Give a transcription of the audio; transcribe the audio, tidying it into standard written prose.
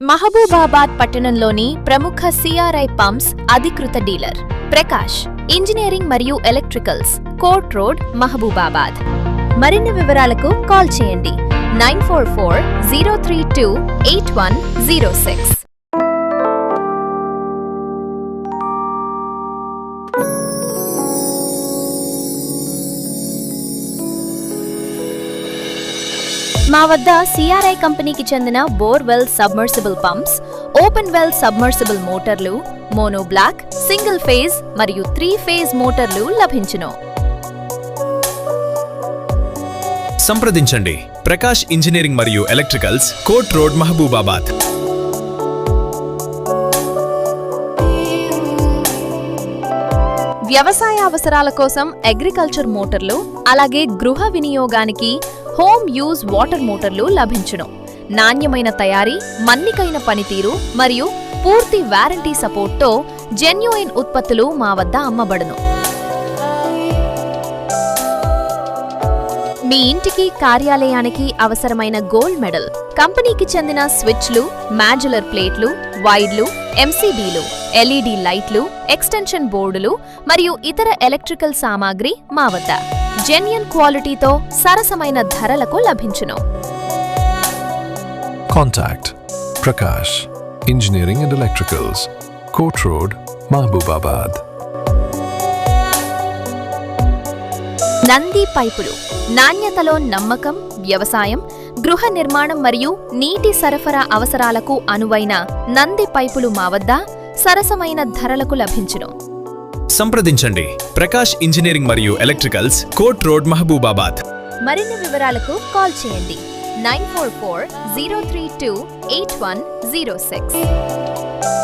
మహబూబాబాద్ పట్టణంలోని ప్రముఖ CRI pumps అధికృత డీలర్ ప్రకాష్ ఇంజనీరింగ్ మరియు ఎలక్ట్రికల్స్, కోర్ట్ రోడ్, మహబూబాబాద్. మరిన్ని వివరాలకు కాల్ చేయండి 9440328106. మా వద్ద సిఆర్ఐ కంపెనీకి చెందిన borewell submersible pumps, open well submersible మోటార్లు, మోనో బ్లాక్, సింగిల్ ఫేజ్ మరియు 3 ఫేజ్ మోటార్లు లభించును. సంప్రదించండి ప్రకాష్ ఇంజనీరింగ్ మరియు ఎలక్ట్రికల్స్, కోర్ట్ రోడ్, మహబూబాబాద్. వ్యవసాయ అవసరాల కోసం అగ్రికల్చర్ మోటార్లు, అలాగే గృహ వినియోగానికి హోమ్ యూజ్ వాటర్ మోటార్లు లభించును. నాణ్యమైన తయారీ, మన్నికైన పనితీరు మరియు పూర్తి వారంటీ సపోర్ట్తో జెన్యూయిన్ ఉత్పత్తులు మా వద్ద అమ్మబడును. మీ ఇంటికి, కార్యాలయానికి అవసరమైన గోల్డ్ మెడల్, కంపెనీకి చెందిన స్విచ్లు, మాడ్యులర్ ప్లేట్లు, వైర్లు, ఎంసీబీలు, ఎల్ఈడి లైట్లు, ఎక్స్టెన్షన్ బోర్డులు మరియు ఇతర ఎలక్ట్రికల్ సామాగ్రి మా వద్ద జెన్యూన్ క్వాలిటీతో సరసమైన ధరలకు లభించును. Contact Prakash Engineering and Electricals, Court Road, Mahbubabad. Nandi పైపులు నాణ్యతలో నమ్మకం, వ్యవసాయం, గృహ నిర్మాణం మరియు నీటి సరఫరా అవసరాలకు అనువైన నంది పైపులు మా వద్ద సరసమైన ధరలకు లభించును. సంప్రదించండి ప్రకాష్ ఇంజనీరింగ్ మరియు ఎలక్ట్రికల్స్, కోర్ట్ రోడ్, మహబూబాబాద్. మరిన్ని వివరాలకు కాల్ చేయండి 9440328106.